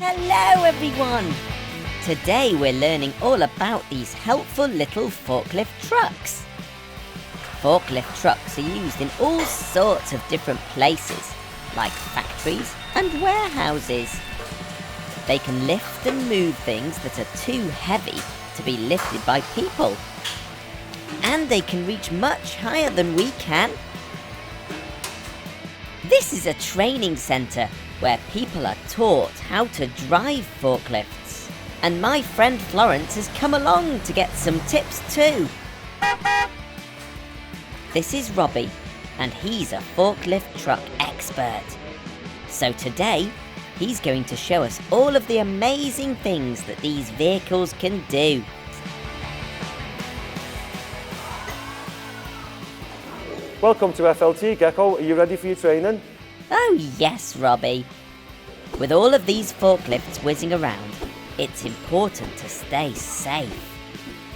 Hello everyone! Today we're learning all about these helpful little forklift trucks. Forklift trucks are used in all sorts of different places, like factories and warehouses. They can lift and move things that are too heavy to be lifted by people. And they can reach much higher than we can. This is a training centre where people are taught how to drive forklifts. And my friend Florence has come along to get some tips too. This is Robbie, and he's a forklift truck expert. So today, he's going to show us all of the amazing things that these vehicles can do. Welcome to FLT, Gecko. Are you ready for your training? Oh yes, Robbie. With all of these forklifts whizzing around, it's important to stay safe.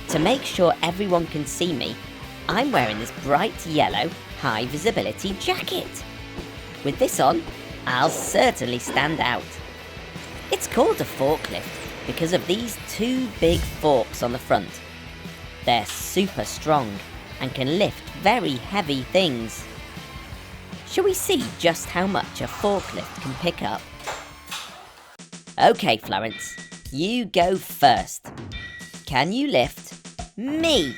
To make sure everyone can see me, I'm wearing this bright yellow, high visibility jacket. With this on, I'll certainly stand out. It's called a forklift because of these two big forks on the front. They're super strong and can lift very heavy things. Shall we see just how much a forklift can pick up? Okay, Florence, you go first. Can you lift me?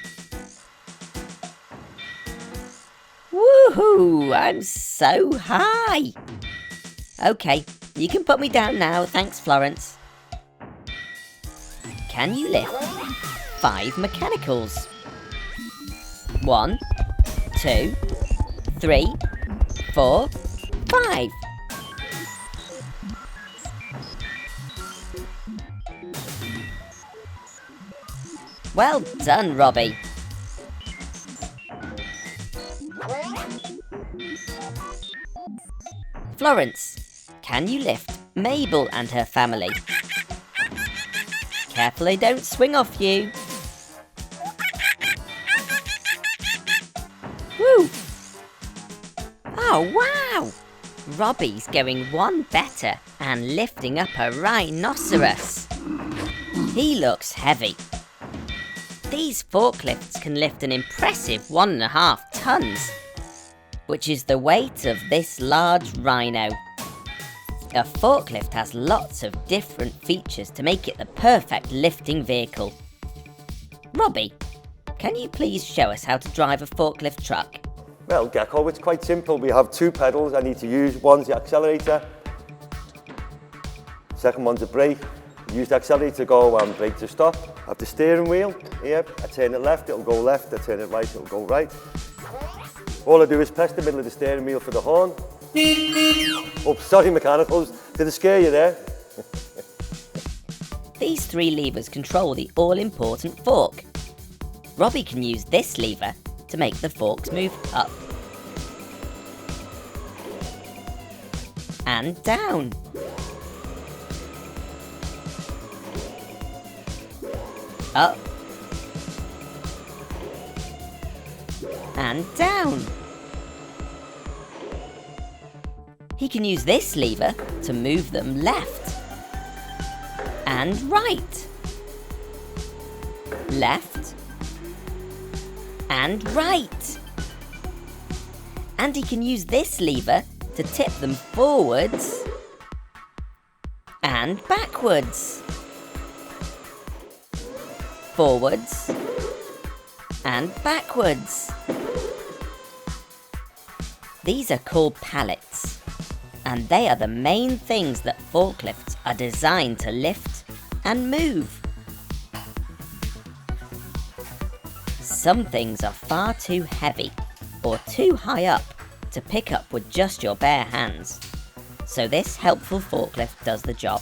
Woohoo! I'm so high! Okay, you can put me down now, thanks, Florence. Can you lift 5 mechanicals? 1, 2, 3, 4, 5. Well done, Robbie. Florence, can you lift Mabel and her family? Careful they don't swing off you. Woo! Oh, wow! Robbie's going one better and lifting up a rhinoceros. He looks heavy. These forklifts can lift an impressive 1.5 tons, which is the weight of this large rhino. A forklift has lots of different features to make it the perfect lifting vehicle. Robbie, can you please show us how to drive a forklift truck? Well, Gecko, it's quite simple. We have 2 pedals I need to use. One's the accelerator, second one's a brake. Use the accelerator to go and brake to stop. I have the steering wheel here. I turn it left, it'll go left. I turn it right, it'll go right. All I do is press the middle of the steering wheel for the horn. Oh, sorry, mechanicals. Did I scare you there? These 3 levers control the all-important fork. Robbie can use this lever to make the forks move up and down. Up and down. He can use this lever to move them left and right, left and right. And he can use this lever to tip them forwards and backwards. Forwards and backwards. These are called pallets, and they are the main things that forklifts are designed to lift and move. Some things are far too heavy or too high up to pick up with just your bare hands, so this helpful forklift does the job.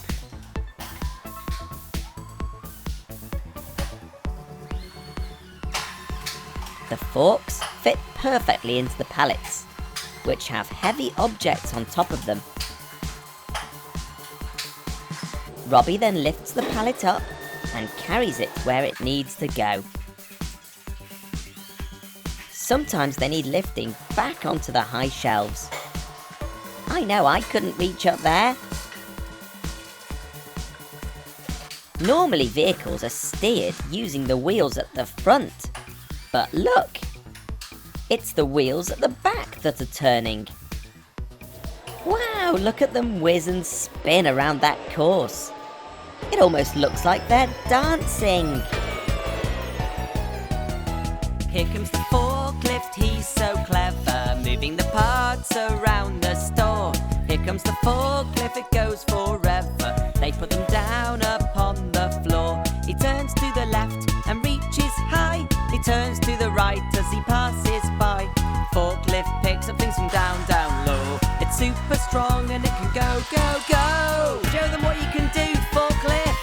The forks fit perfectly into the pallets, which have heavy objects on top of them. Robbie then lifts the pallet up and carries it where it needs to go. Sometimes they need lifting back onto the high shelves. I know I couldn't reach up there. Normally vehicles are steered using the wheels at the front. But look! It's the wheels at the back that are turning. Wow, look at them whiz and spin around that course. It almost looks like they're dancing. Here comes the forklift, he's so clever, moving the parts around the store. Here comes the forklift, it goes forever. They put them down upon the floor. He turns to the left and reaches high. He turns to the right as he passes by. Forklift picks up things from down, down low. It's super strong and it can go, go, go. Show them what you can do, forklift.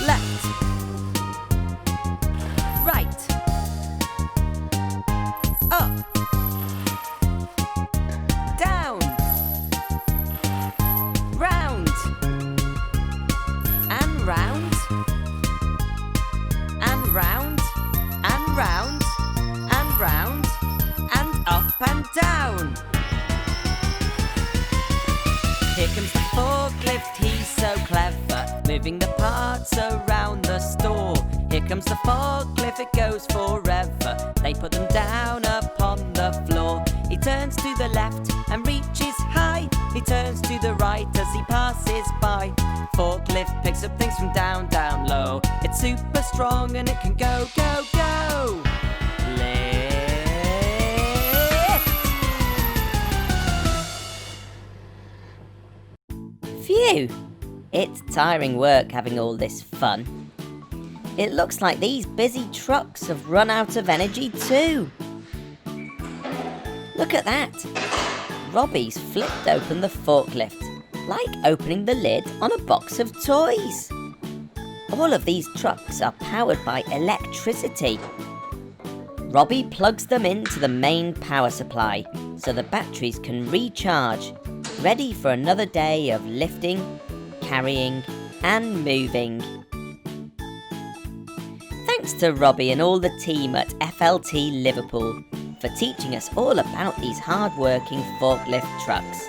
Left. Right. Up. Down. Round. And round. And round. And round. And round. And up and down. Here comes the forklift, he's so clever, moving the parts around the store. Here comes the forklift, it goes forever. They put them down upon the floor. He turns to the left and reaches high. He turns to the right as he passes by. Forklift picks up things from down, down low. It's super strong and it can go, go, go. Phew! It's tiring work having all this fun. It looks like these busy trucks have run out of energy too. Look at that! Robbie's flipped open the forklift, like opening the lid on a box of toys. All of these trucks are powered by electricity. Robbie plugs them into the main power supply so the batteries can recharge, ready for another day of lifting, carrying and moving. Thanks to Robbie and all the team at FLT Liverpool for teaching us all about these hard-working forklift trucks.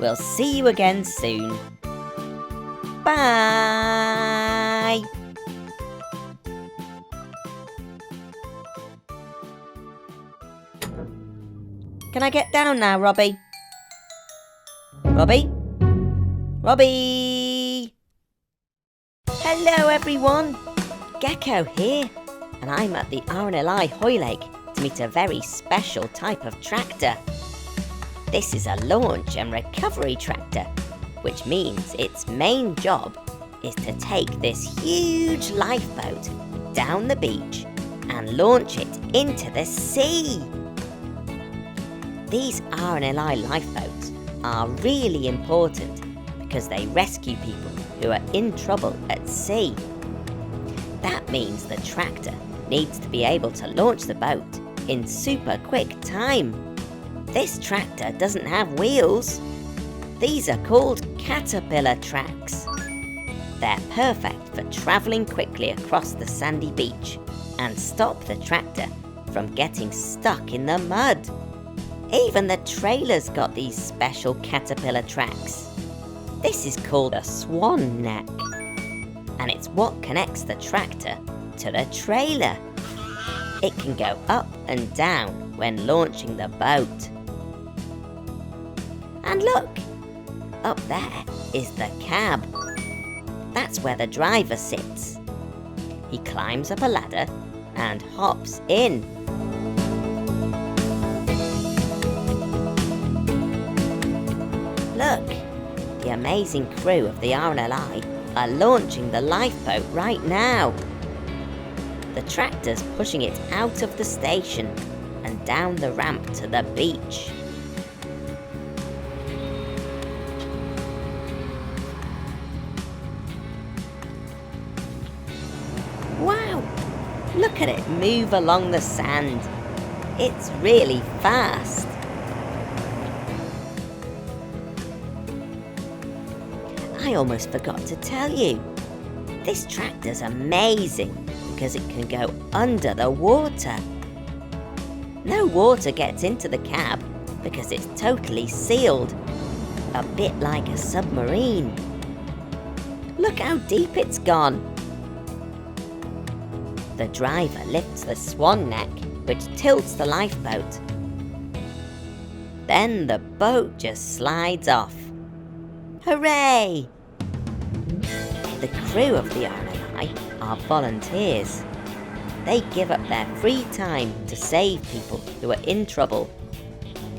We'll see you again soon. Bye! Can I get down now, Robbie? Robbie? Robbie! Hello everyone! Gecko here, and I'm at the RNLI Hoylake to meet a very special type of tractor. This is a launch and recovery tractor, which means its main job is to take this huge lifeboat down the beach and launch it into the sea. These RNLI lifeboats are really important because they rescue people who are in trouble at sea. That means the tractor needs to be able to launch the boat in super quick time. This tractor doesn't have wheels. These are called caterpillar tracks. They're perfect for travelling quickly across the sandy beach and stop the tractor from getting stuck in the mud. Even the trailer's got these special caterpillar tracks. This is called a swan neck, and it's what connects the tractor to the trailer. It can go up and down when launching the boat. And look, up there is the cab. That's where the driver sits. He climbs up a ladder and hops in. Look, the amazing crew of the RNLI are launching the lifeboat right now. The tractor's pushing it out of the station and down the ramp to the beach. Wow, look at it move along the sand. It's really fast. I almost forgot to tell you. This tractor's amazing because it can go under the water. No water gets into the cab because it's totally sealed, a bit like a submarine. Look how deep it's gone. The driver lifts the swan neck, which tilts the lifeboat. Then the boat just slides off. Hooray! The crew of the RMI are volunteers. They give up their free time to save people who are in trouble,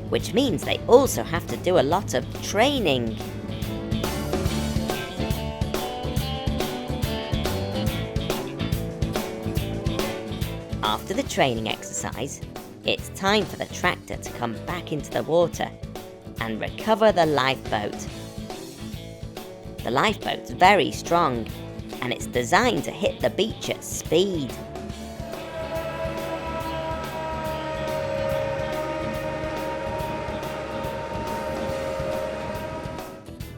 which means they also have to do a lot of training. After the training exercise, it's time for the tractor to come back into the water and recover the lifeboat. The lifeboat's very strong and it's designed to hit the beach at speed.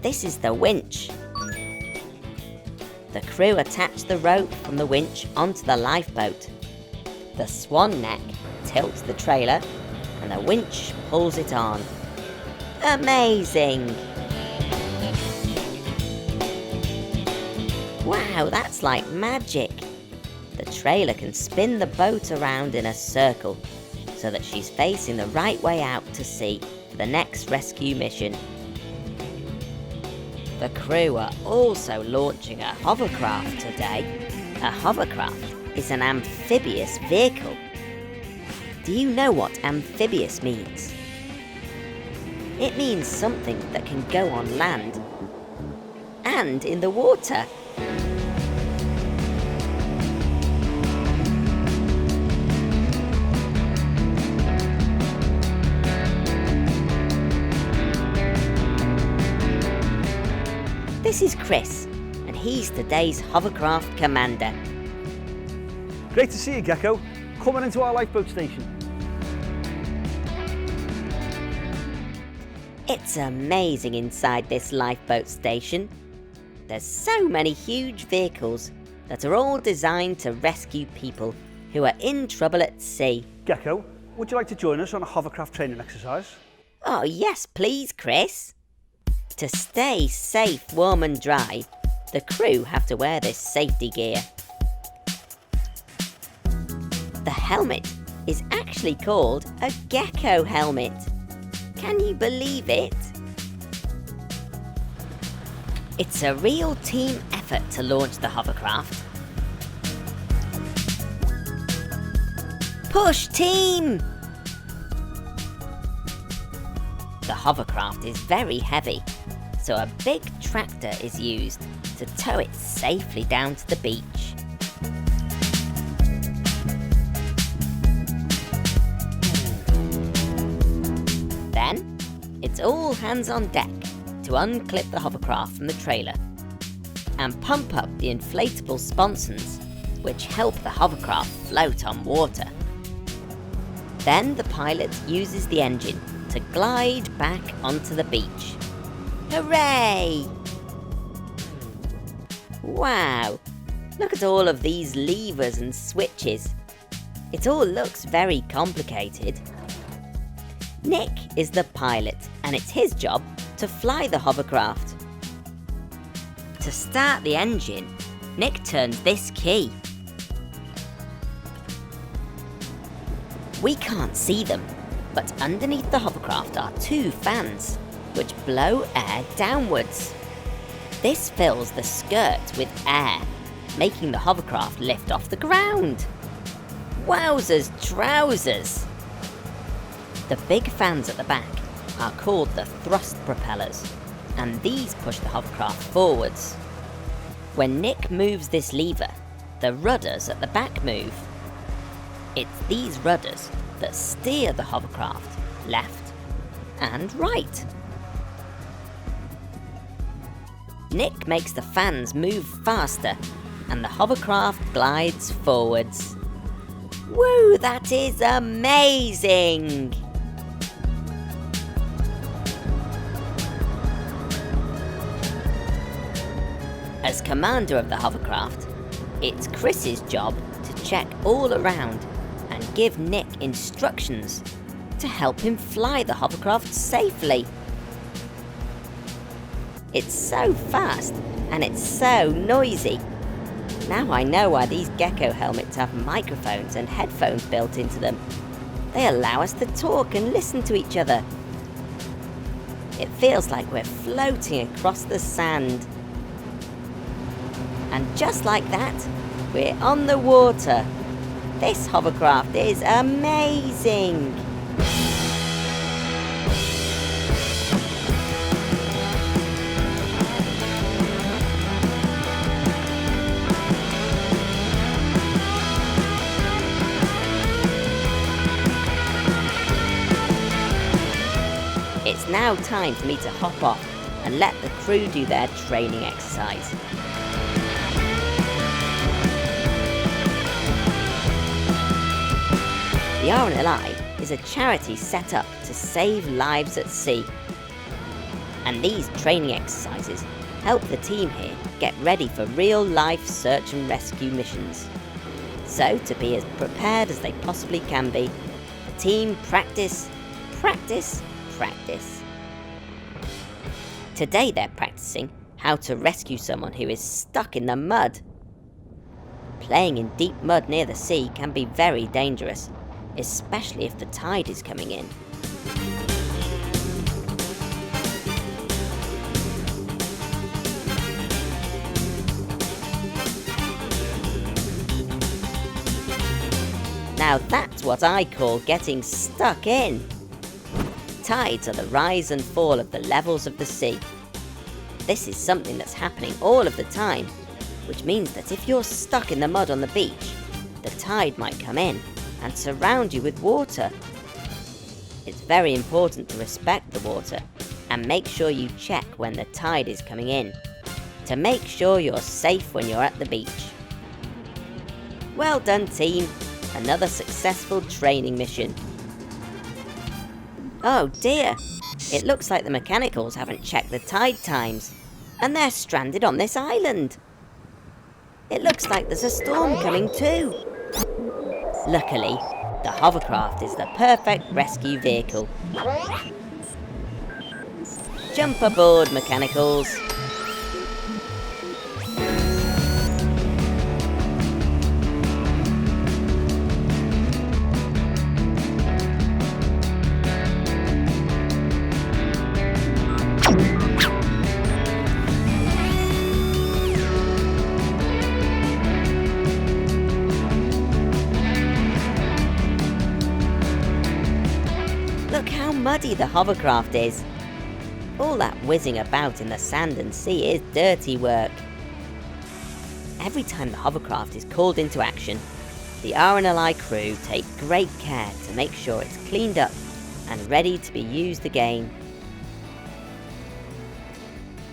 This is the winch. The crew attach the rope from the winch onto the lifeboat. The swan neck tilts the trailer and the winch pulls it on. Amazing! Wow, that's like magic! The trailer can spin the boat around in a circle so that she's facing the right way out to sea for the next rescue mission. The crew are also launching a hovercraft today. A hovercraft is an amphibious vehicle. Do you know what amphibious means? It means something that can go on land and in the water. This is Chris, and he's today's hovercraft commander. Great to see you, Gecko. Coming into our lifeboat station. It's amazing inside this lifeboat station. There's so many huge vehicles that are all designed to rescue people who are in trouble at sea. Gecko, would you like to join us on a hovercraft training exercise? Oh yes, please, Chris. To stay safe, warm and dry, the crew have to wear this safety gear. The helmet is actually called a Gecko helmet. Can you believe it? It's a real team effort to launch the hovercraft. Push, team! The hovercraft is very heavy, so a big tractor is used to tow it safely down to the beach. Then, it's all hands on deck to unclip the hovercraft from the trailer and pump up the inflatable sponsons, which help the hovercraft float on water. Then the pilot uses the engine to glide back onto the beach. Hooray! Wow, look at all of these levers and switches. It all looks very complicated. Nick is the pilot, and it's his job to fly the hovercraft. To start the engine, Nick turns this key. We can't see them, but underneath the hovercraft are two fans, which blow air downwards. This fills the skirt with air, making the hovercraft lift off the ground. Wowzers trousers! The big fans at the back are called the thrust propellers, and these push the hovercraft forwards. When Nick moves this lever, the rudders at the back move. It's these rudders that steer the hovercraft left and right. Nick makes the fans move faster and the hovercraft glides forwards. Woo, that is amazing! As commander of the hovercraft, it's Chris's job to check all around and give Nick instructions to help him fly the hovercraft safely. It's so fast and it's so noisy. Now I know why these Gecko helmets have microphones and headphones built into them. They allow us to talk and listen to each other. It feels like we're floating across the sand. And just like that, we're on the water. This hovercraft is amazing! It's now time for me to hop off and let the crew do their training exercise. The RNLI is a charity set up to save lives at sea. And these training exercises help the team here get ready for real-life search and rescue missions. So, to be as prepared as they possibly can be, the team practice. Today they're practicing how to rescue someone who is stuck in the mud. Playing in deep mud near the sea can be very dangerous, especially if the tide is coming in. Now that's what I call getting stuck in. Tides are the rise and fall of the levels of the sea. This is something that's happening all of the time, which means that if you're stuck in the mud on the beach, the tide might come in and surround you with water. It's very important to respect the water and make sure you check when the tide is coming in, to make sure you're safe when you're at the beach. Well done, team. Another successful training mission. Oh dear, it looks like the mechanicals haven't checked the tide times, and they're stranded on this island. It looks like there's a storm coming too. Luckily, the hovercraft is the perfect rescue vehicle. Jump aboard, mechanicals. Look how muddy the hovercraft is. All that whizzing about in the sand and sea is dirty work. Every time the hovercraft is called into action, the RNLI crew take great care to make sure it's cleaned up and ready to be used again.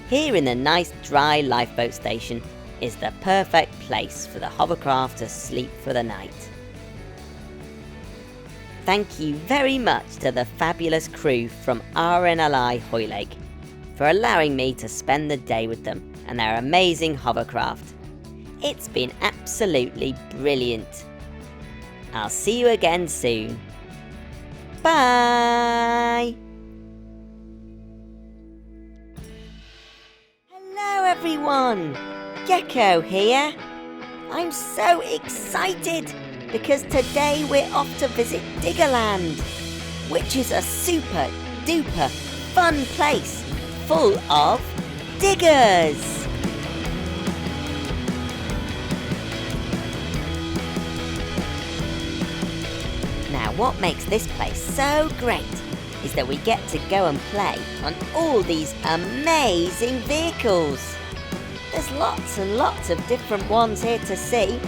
Here in the nice dry lifeboat station is the perfect place for the hovercraft to sleep for the night. Thank you very much to the fabulous crew from RNLI Hoylake for allowing me to spend the day with them and their amazing hovercraft. It's been absolutely brilliant. I'll see you again soon. Bye! Hello everyone! Gecko here. I'm so excited because today we're off to visit Diggerland, which is a super duper fun place full of diggers. Now what makes this place so great is that we get to go and play on all these amazing vehicles. There's lots and lots of different ones here to see,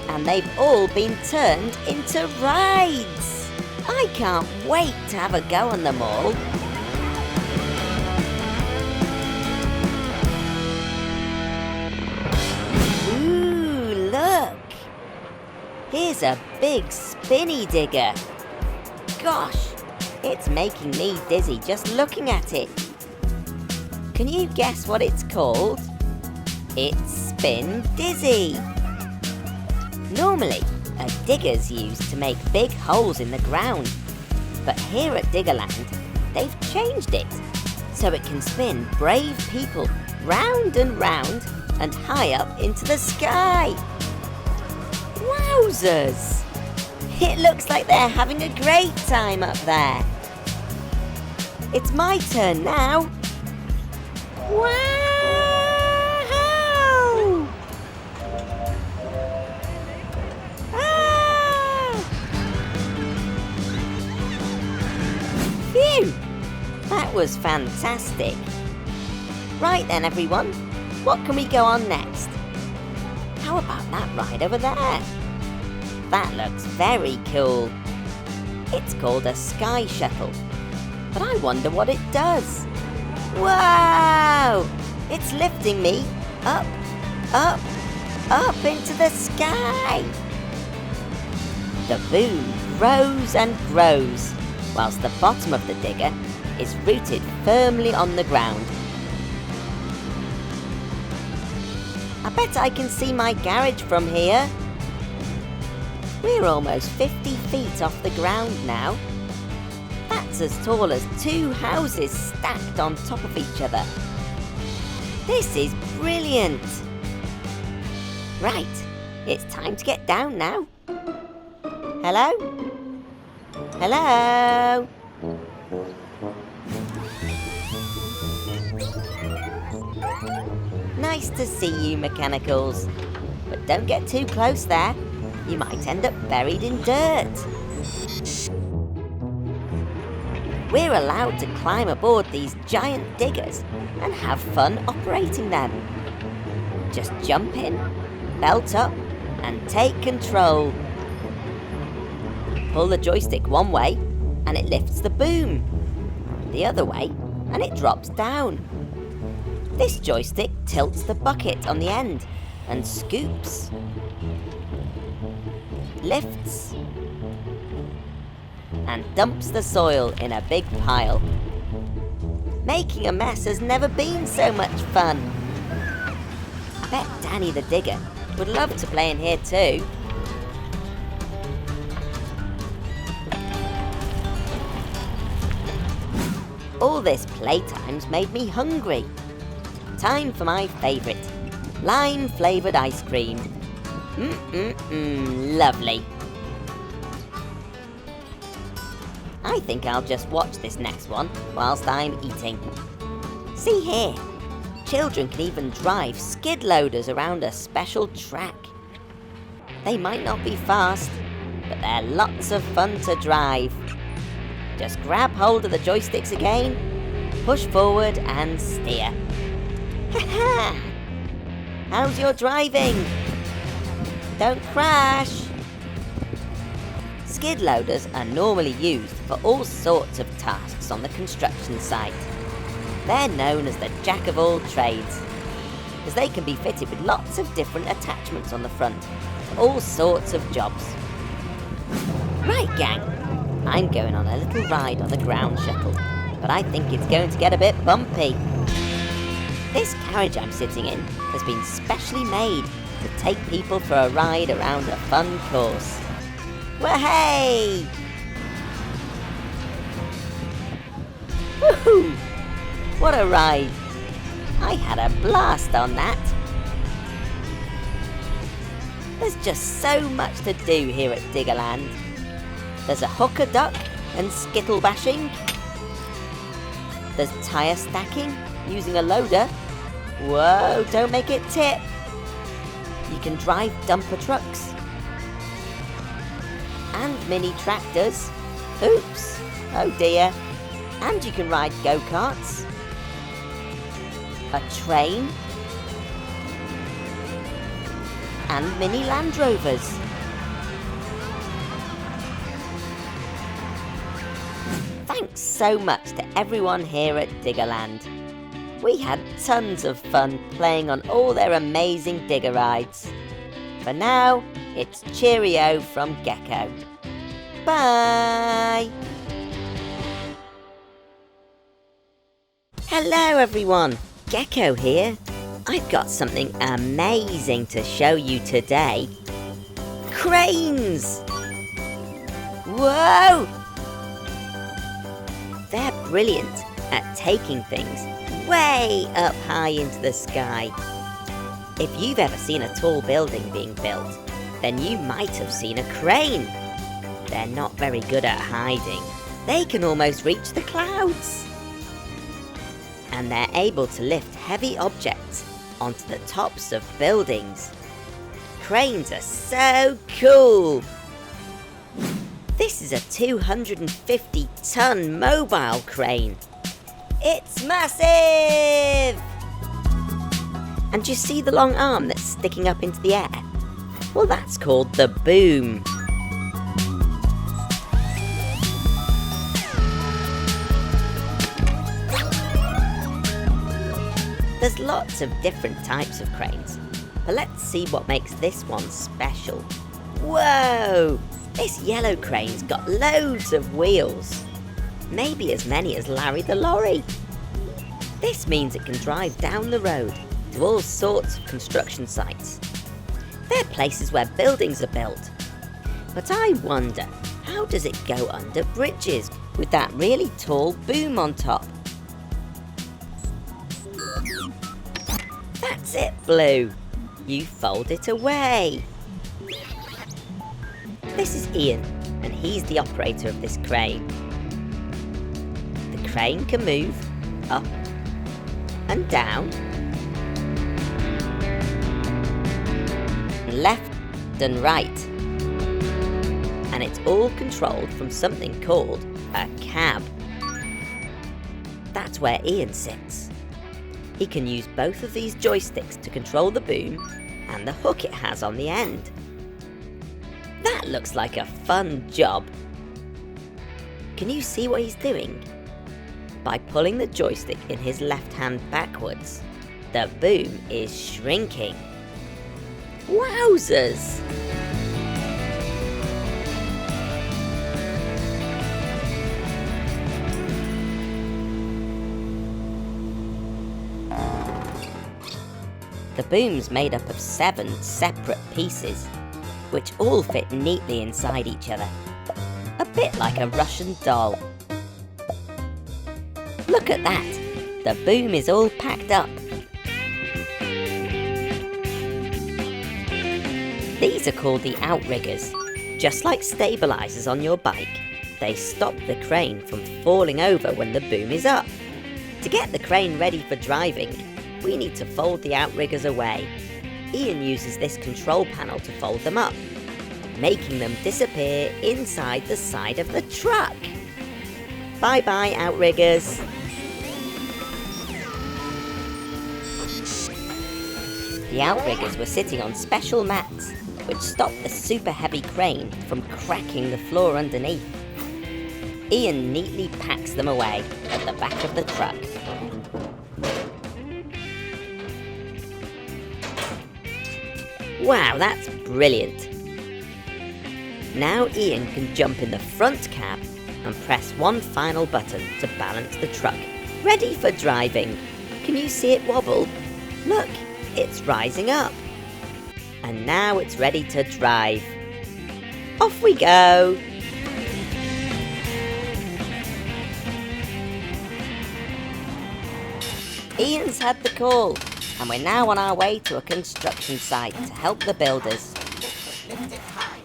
and they've all been turned into rides. I can't wait to have a go on them all. Ooh, look! Here's a big spinny digger. Gosh, it's making me dizzy just looking at it. Can you guess what it's called? It's Spin Dizzy. Normally, a digger's used to make big holes in the ground, but here at Diggerland, they've changed it so it can spin brave people round and round and high up into the sky. Wowzers! It looks like they're having a great time up there. It's my turn now. Wow! Phew! That was fantastic. Right then, everyone, what can we go on next? How about that ride over there? That looks very cool. It's called a sky shuttle, but I wonder what it does. Wow! It's lifting me up, up, up into the sky. The boom grows and grows, whilst the bottom of the digger is rooted firmly on the ground. I bet I can see my garage from here. We're almost 50 feet off the ground now. That's as tall as 2 houses stacked on top of each other. This is brilliant. Right, it's time to get down now. Hello? Hello? Nice to see you, mechanicals. But don't get too close there. You might end up buried in dirt. We're allowed to climb aboard these giant diggers and have fun operating them. Just jump in, belt up, and take control. Pull the joystick one way, and it lifts the boom. The other way, and it drops down. This joystick tilts the bucket on the end and scoops, lifts, and dumps the soil in a big pile. Making a mess has never been so much fun. I bet Danny the digger would love to play in here too. All this playtime's made me hungry. Time for my favourite, lime-flavoured ice cream. Lovely. I think I'll just watch this next one whilst I'm eating. See here, children can even drive skid loaders around a special track. They might not be fast, but they're lots of fun to drive. Just grab hold of the joysticks again, push forward and steer. Ha-ha! How's your driving? Don't crash! Skid loaders are normally used for all sorts of tasks on the construction site. They're known as the jack of all trades, as they can be fitted with lots of different attachments on the front for all sorts of jobs. Right, gang, I'm going on a little ride on the ground shuttle, but I think it's going to get a bit bumpy. This carriage I'm sitting in has been specially made to take people for a ride around a fun course. Wahey! Woohoo! What a ride! I had a blast on that. There's just so much to do here at Diggerland. There's a hooker duck and skittle bashing. There's tyre stacking using a loader. Whoa, don't make it tip. You can drive dumper trucks. And mini tractors. Oops, oh dear. And you can ride go-karts. A train. And mini Land Rovers. Thanks so much to everyone here at Diggerland. We had tons of fun playing on all their amazing digger rides. For now, it's cheerio from Gecko. Bye! Hello everyone, Gecko here. I've got something amazing to show you today. Cranes! Whoa! They're brilliant at taking things way up high into the sky. If you've ever seen a tall building being built, then you might have seen a crane. They're not very good at hiding. They can almost reach the clouds. And they're able to lift heavy objects onto the tops of buildings. Cranes are so cool. This is a 250-ton mobile crane. It's massive! And do you see the long arm that's sticking up into the air? Well, that's called the boom. There's lots of different types of cranes, but let's see what makes this one special. Whoa! This yellow crane's got loads of wheels. Maybe as many as Larry the lorry. This means it can drive down the road to all sorts of construction sites. They're places where buildings are built. But I wonder, how does it go under bridges with that really tall boom on top? That's it, Blue. You fold it away. This is Ian, and he's the operator of this crane. The crane can move up and down, left and right, and it's all controlled from something called a cab. That's where Ian sits. He can use both of these joysticks to control the boom and the hook it has on the end. That looks like a fun job. Can you see what he's doing? By pulling the joystick in his left hand backwards, the boom is shrinking. Wowzers! The boom's made up of 7 separate pieces, which all fit neatly inside each other. A bit like a Russian doll. Look at that! The boom is all packed up. These are called the outriggers. Just like stabilizers on your bike, they stop the crane from falling over when the boom is up. To get the crane ready for driving, we need to fold the outriggers away. Ian uses this control panel to fold them up, making them disappear inside the side of the truck. Bye-bye, outriggers. The outriggers were sitting on special mats, which stopped the super heavy crane from cracking the floor underneath. Ian neatly packs them away at the back of the truck. Wow, that's brilliant. Now Ian can jump in the front cab and press one final button to balance the truck, ready for driving. Can you see it wobble? Look, it's rising up. And now it's ready to drive. Off we go. Ian's had the call, and we're now on our way to a construction site to help the builders. Lift it high,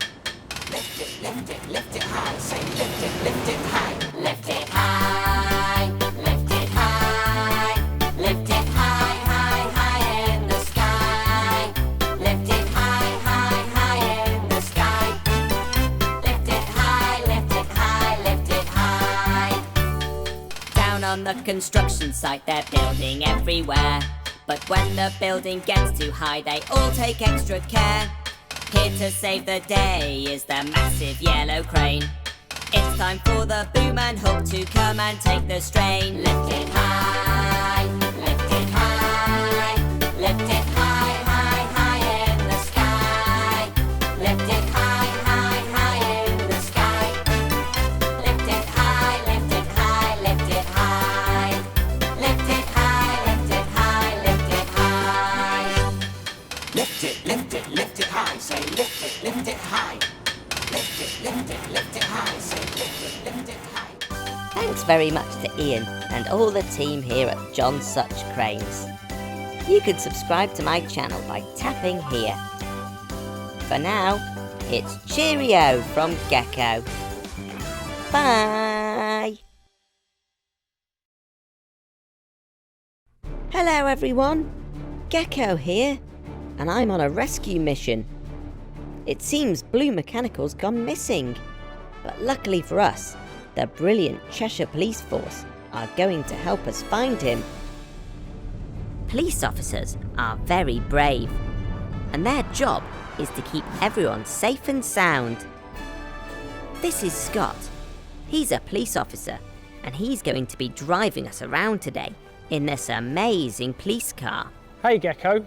lift it, lift it, lift it high, say lift it high, lift it high, lift it high, lift it high, high, high in the sky, lift it high, high, high in the sky, lift it high, lift it high, lift it high. Down on the construction site, they're building everywhere. But when the building gets too high, they all take extra care. Here to save the day is the massive yellow crane. It's time for the boom and hook to come and take the strain. Lift it high, lift it high, lift it high, high, high in the sky. Lift it high, high, high in the sky. Lift it high, lift it high, lift it high. Lift it high, lift it high, lift it high. Lift it, lift it, lift it high, say lift it high. Lift it high, say lift it high. Thanks very much to Ian and all the team here at John Such Cranes. You can subscribe to my channel by tapping here. For now, it's cheerio from Gecko. Bye! Hello everyone, Gecko here, and I'm on a rescue mission. It seems Blue Mechanical's gone missing, but luckily for us, the brilliant Cheshire Police Force are going to help us find him. Police officers are very brave, and their job is to keep everyone safe and sound. This is Scott. He's a police officer, and he's going to be driving us around today in this amazing police car. Hey Gecko,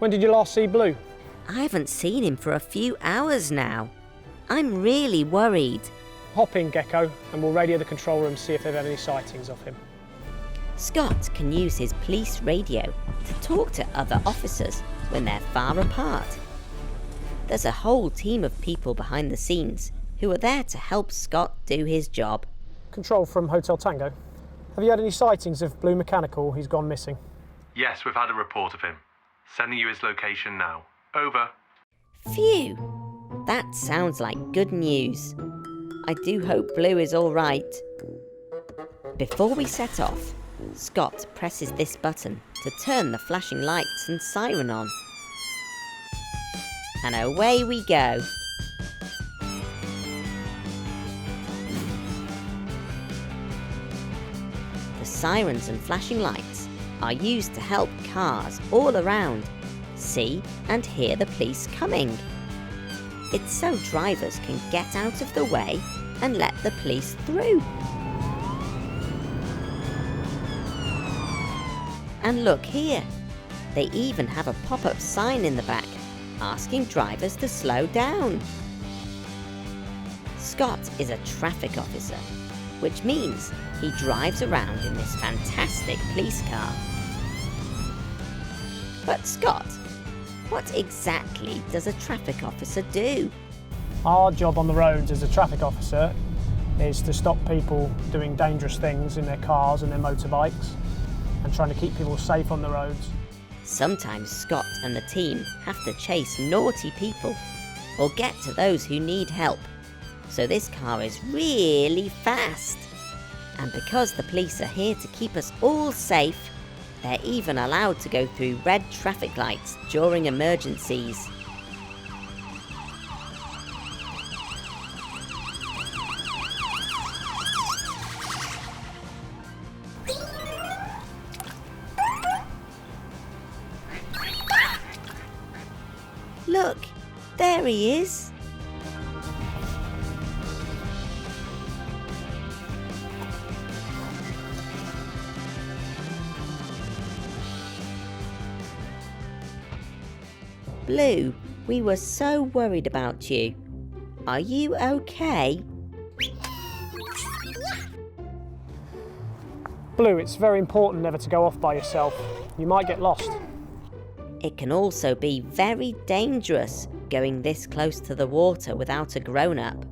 when did you last see Blue? I haven't seen him for a few hours now. I'm really worried. Hop in, Gecko, and we'll radio the control room to see if they've had any sightings of him. Scott can use his police radio to talk to other officers when they're far apart. There's a whole team of people behind the scenes who are there to help Scott do his job. Control from Hotel Tango. Have you had any sightings of Blue Mechanical? He's gone missing. Yes, we've had a report of him. Sending you his location now. Over. Phew! That sounds like good news. I do hope Blue is all right. Before we set off, Scott presses this button to turn the flashing lights and siren on. And away we go. The sirens and flashing lights are used to help cars all around see and hear the police coming. It's so drivers can get out of the way and let the police through. And look here, they even have a pop-up sign in the back asking drivers to slow down. Scott is a traffic officer, which means he drives around in this fantastic police car. But Scott, what exactly does a traffic officer do? Our job on the roads as a traffic officer is to stop people doing dangerous things in their cars and their motorbikes and trying to keep people safe on the roads. Sometimes Scott and the team have to chase naughty people or get to those who need help. So this car is really fast. And because the police are here to keep us all safe, they're even allowed to go through red traffic lights during emergencies. Look, there he is. Blue, we were so worried about you. Are you okay? Blue, it's very important never to go off by yourself. You might get lost. It can also be very dangerous going this close to the water without a grown-up.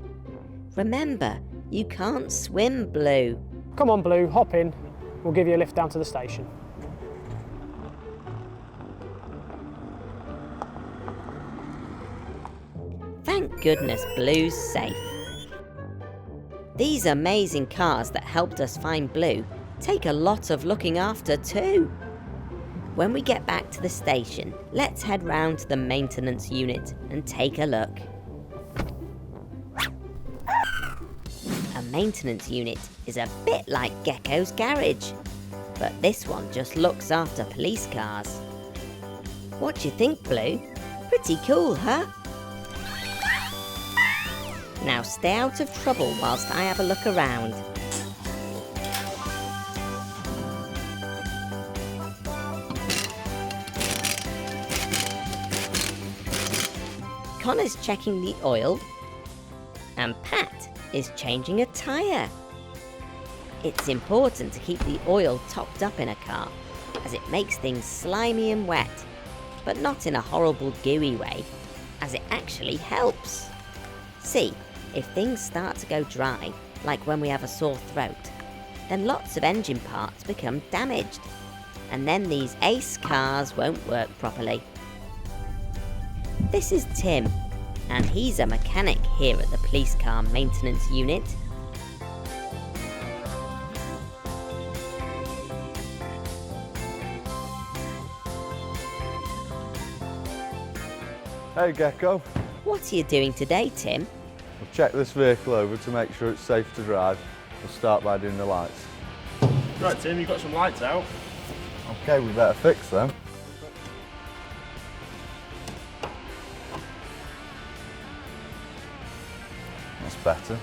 Remember, you can't swim, Blue. Come on, Blue, hop in. We'll give you a lift down to the station. Thank goodness Blue's safe. These amazing cars that helped us find Blue take a lot of looking after too. When we get back to the station, let's head round to the maintenance unit and take a look. A maintenance unit is a bit like Gecko's garage, but this one just looks after police cars. What do you think, Blue? Pretty cool, huh? Now stay out of trouble whilst I have a look around. Connor's checking the oil, and Pat is changing a tyre. It's important to keep the oil topped up in a car, as it makes things slimy and wet, but not in a horrible gooey way, as it actually helps. See, if things start to go dry, like when we have a sore throat, then lots of engine parts become damaged. And then these ace cars won't work properly. This is Tim, and he's a mechanic here at the police car maintenance unit. Hey Gecko, What are you doing today, Tim? I've checked this vehicle over to make sure it's safe to drive. We'll start by doing the lights. Right, Tim, you've got some lights out. Okay, we better fix them. That's better.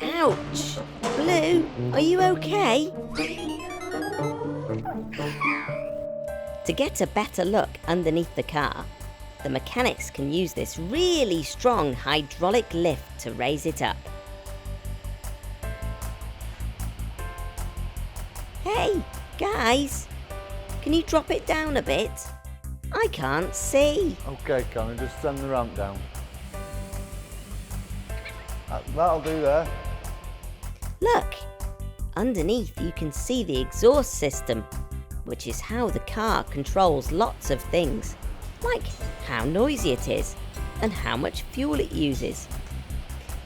Ouch! Blue, are you okay? To get a better look underneath the car, the mechanics can use this really strong hydraulic lift to raise it up. Hey, guys, can you drop it down a bit? I can't see. Okay, Connor, just send the ramp down. That'll do there. Look, underneath you can see the exhaust system, which is how the car controls lots of things, like how noisy it is and how much fuel it uses.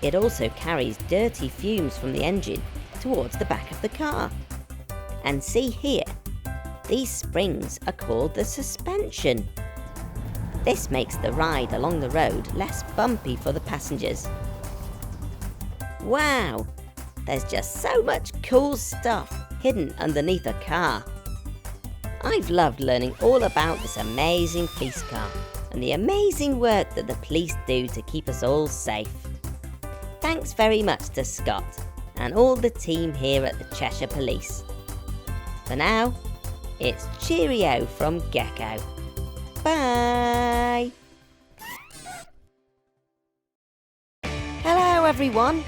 It also carries dirty fumes from the engine towards the back of the car. And see here, these springs are called the suspension. This makes the ride along the road less bumpy for the passengers. Wow, there's just so much cool stuff hidden underneath a car. I've loved learning all about this amazing police car and the amazing work that the police do to keep us all safe. Thanks very much to Scott and all the team here at the Cheshire Police. For now, it's cheerio from Gecko. Bye! Hello everyone!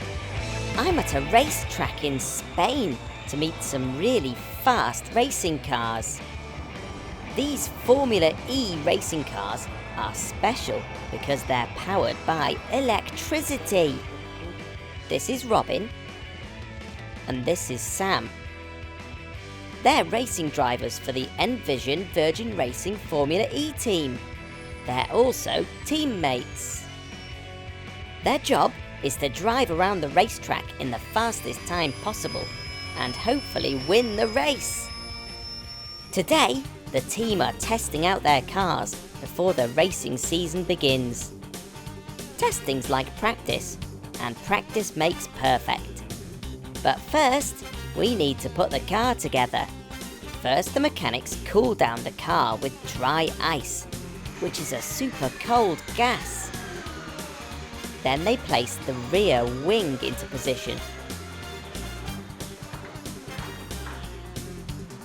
I'm at a racetrack in Spain to meet some really fast racing cars. These Formula E racing cars are special because they're powered by electricity. This is Robin, and this is Sam. They're racing drivers for the Envision Virgin Racing Formula E team. They're also teammates. Their job is to drive around the racetrack in the fastest time possible and hopefully win the race. Today, the team are testing out their cars before the racing season begins. Testing's like practice, and practice makes perfect. But first, we need to put the car together. First, the mechanics cool down the car with dry ice, which is a super cold gas. Then they place the rear wing into position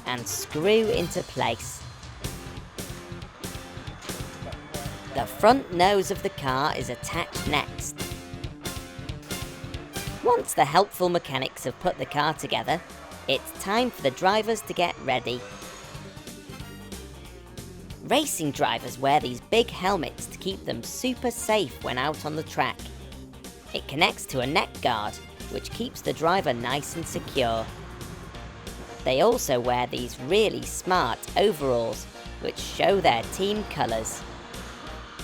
and screw into place. The front nose of the car is attached next. Once the helpful mechanics have put the car together, it's time for the drivers to get ready. Racing drivers wear these big helmets to keep them super safe when out on the track. It connects to a neck guard, which keeps the driver nice and secure. They also wear these really smart overalls, which show their team colours.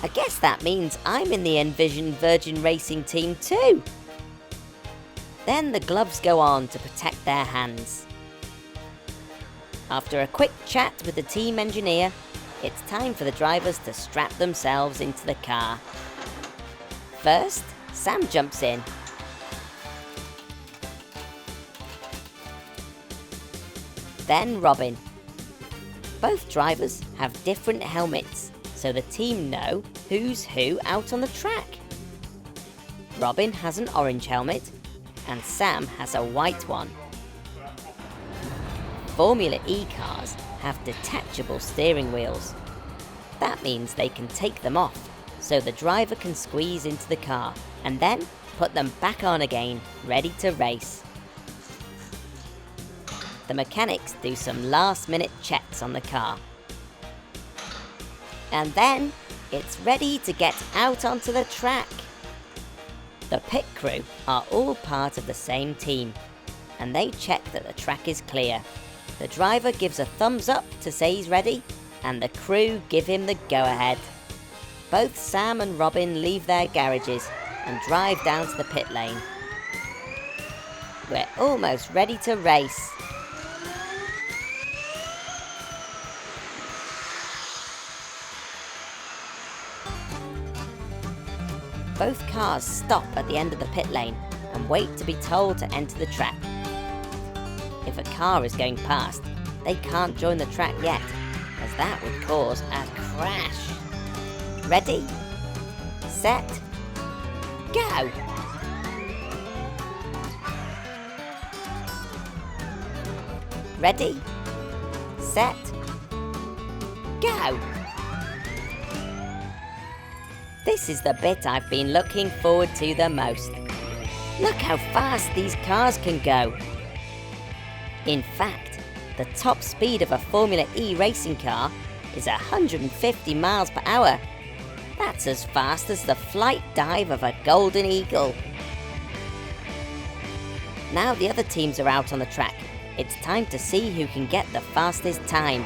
I guess that means I'm in the Envision Virgin Racing team too. Then the gloves go on to protect their hands. After a quick chat with the team engineer, it's time for the drivers to strap themselves into the car. First, Sam jumps in. Then Robin. Both drivers have different helmets, so the team know who's who out on the track. Robin has an orange helmet, and Sam has a white one. Formula E cars have detachable steering wheels. That means they can take them off, so the driver can squeeze into the car and then put them back on again, ready to race. The mechanics do some last-minute checks on the car. And then it's ready to get out onto the track. The pit crew are all part of the same team, and they check that the track is clear. The driver gives a thumbs up to say he's ready, and the crew give him the go-ahead. Both Sam and Robin leave their garages and drive down to the pit lane. We're almost ready to race. Both cars stop at the end of the pit lane and wait to be told to enter the track. If a car is going past, they can't join the track yet, as that would cause a crash. Ready? Set? Go! Ready? Set? Go! This is the bit I've been looking forward to the most. Look how fast these cars can go. In fact, the top speed of a Formula E racing car is 150 miles per hour. That's as fast as the flight dive of a golden eagle. Now the other teams are out on the track. It's time to see who can get the fastest time.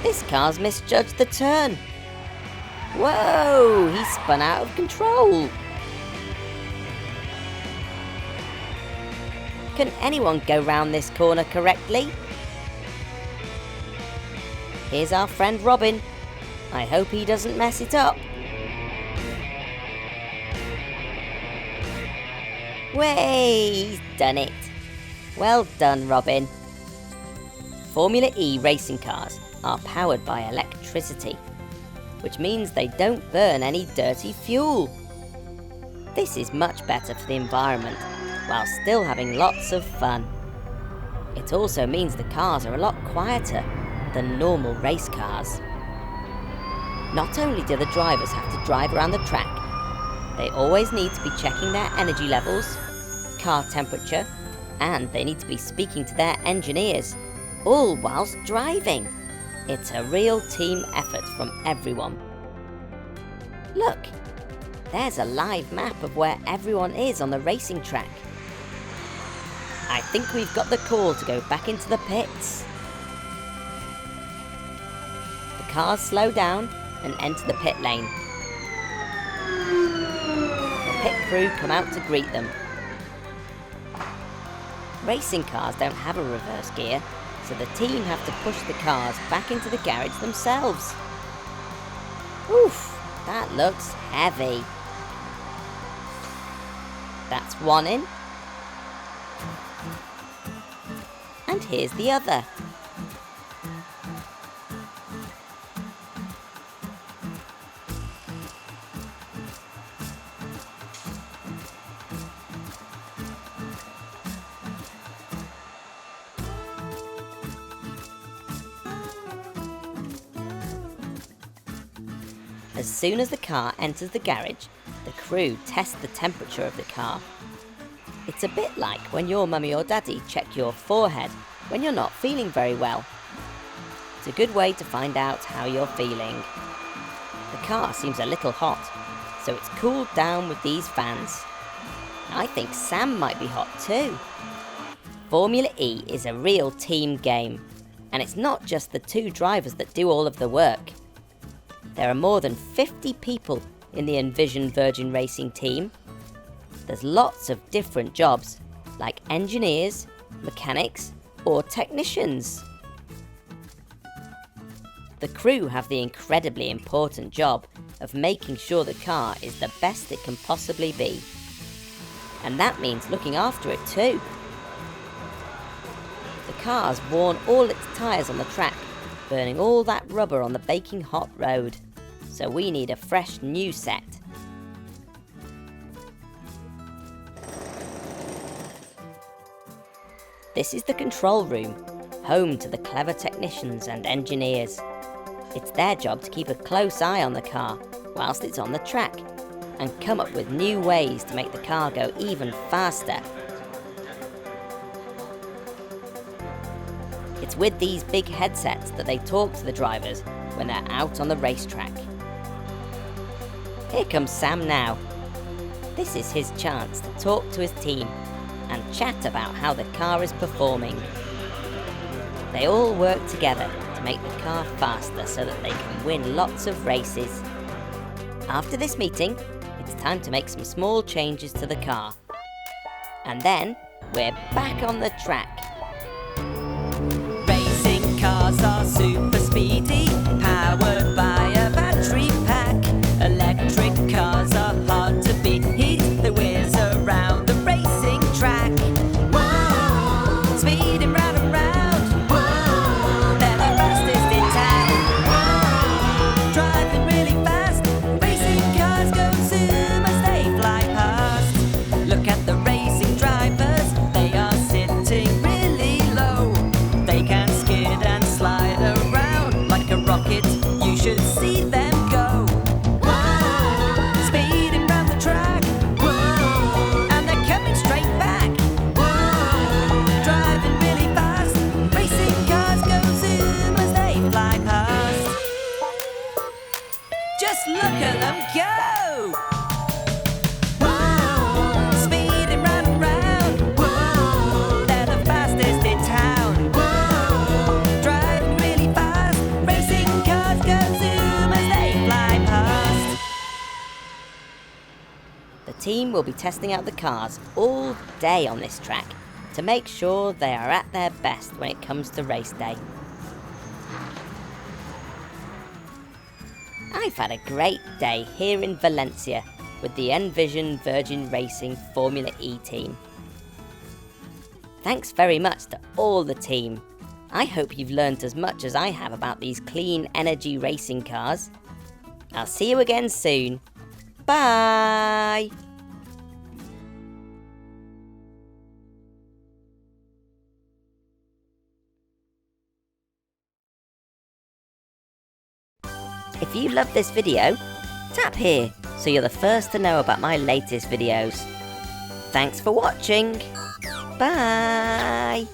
This car's misjudged the turn. Whoa, he spun out of control. Can anyone go round this corner correctly? Here's our friend Robin. I hope he doesn't mess it up. Way, he's done it. Well done, Robin. Formula E racing cars are powered by electricity, which means they don't burn any dirty fuel. This is much better for the environment, while still having lots of fun. It also means the cars are a lot quieter than normal race cars. Not only do the drivers have to drive around the track, they always need to be checking their energy levels, car temperature, and they need to be speaking to their engineers, all whilst driving. It's a real team effort from everyone. Look, there's a live map of where everyone is on the racing track. I think we've got the call to go back into the pits. The cars slow down and enter the pit lane. The pit crew come out to greet them. Racing cars don't have a reverse gear, so the team have to push the cars back into the garage themselves. Oof, that looks heavy. That's one in. And here's the other. As soon as the car enters the garage, the crew test the temperature of the car. It's a bit like when your mummy or daddy check your forehead when you're not feeling very well. It's a good way to find out how you're feeling. The car seems a little hot, so it's cooled down with these fans. I think Sam might be hot too. Formula E is a real team game, and it's not just the two drivers that do all of the work. There are more than 50 people in the Envision Virgin Racing team. There's lots of different jobs, like engineers, mechanics, or technicians. The crew have the incredibly important job of making sure the car is the best it can possibly be. And that means looking after it too. The car's worn all its tyres on the track, burning all that rubber on the baking hot road. So we need a fresh new set. This is the control room, home to the clever technicians and engineers. It's their job to keep a close eye on the car whilst it's on the track, and come up with new ways to make the car go even faster. It's with these big headsets that they talk to the drivers when they're out on the racetrack. Here comes Sam now. This is his chance to talk to his team and chat about how the car is performing. They all work together to make the car faster so that they can win lots of races. After this meeting, it's time to make some small changes to the car. And then we're back on the track. Racing cars are super speedy, powered by a battery pack. Electric cars are hard to beat, they whiz around the racing track. Whoa, speeding round and round. Whoa, they're the fastest in town. Whoa, driving really fast, racing cars go zoom as they fly past. Look at the racing drivers, they are sitting really low. They can skid and slide around like a rocket, you should see them go. Whoa, speeding round the track. Whoa, and they're coming straight back. Whoa, driving really fast, racing cars go zoom as they fly past. Just look at them go! Whoa, speeding round and round. Whoa, they're the fastest in town. Whoa, driving really fast, racing cars go zoom as they fly past. The team will be testing out the cars all day on this track to make sure they are at their best when it comes to race day. I've had a great day here in Valencia with the Envision Virgin Racing Formula E team. Thanks very much to all the team. I hope you've learned as much as I have about these clean energy racing cars. I'll see you again soon. Bye! If you love this video, tap here so you're the first to know about my latest videos. Thanks for watching. Bye!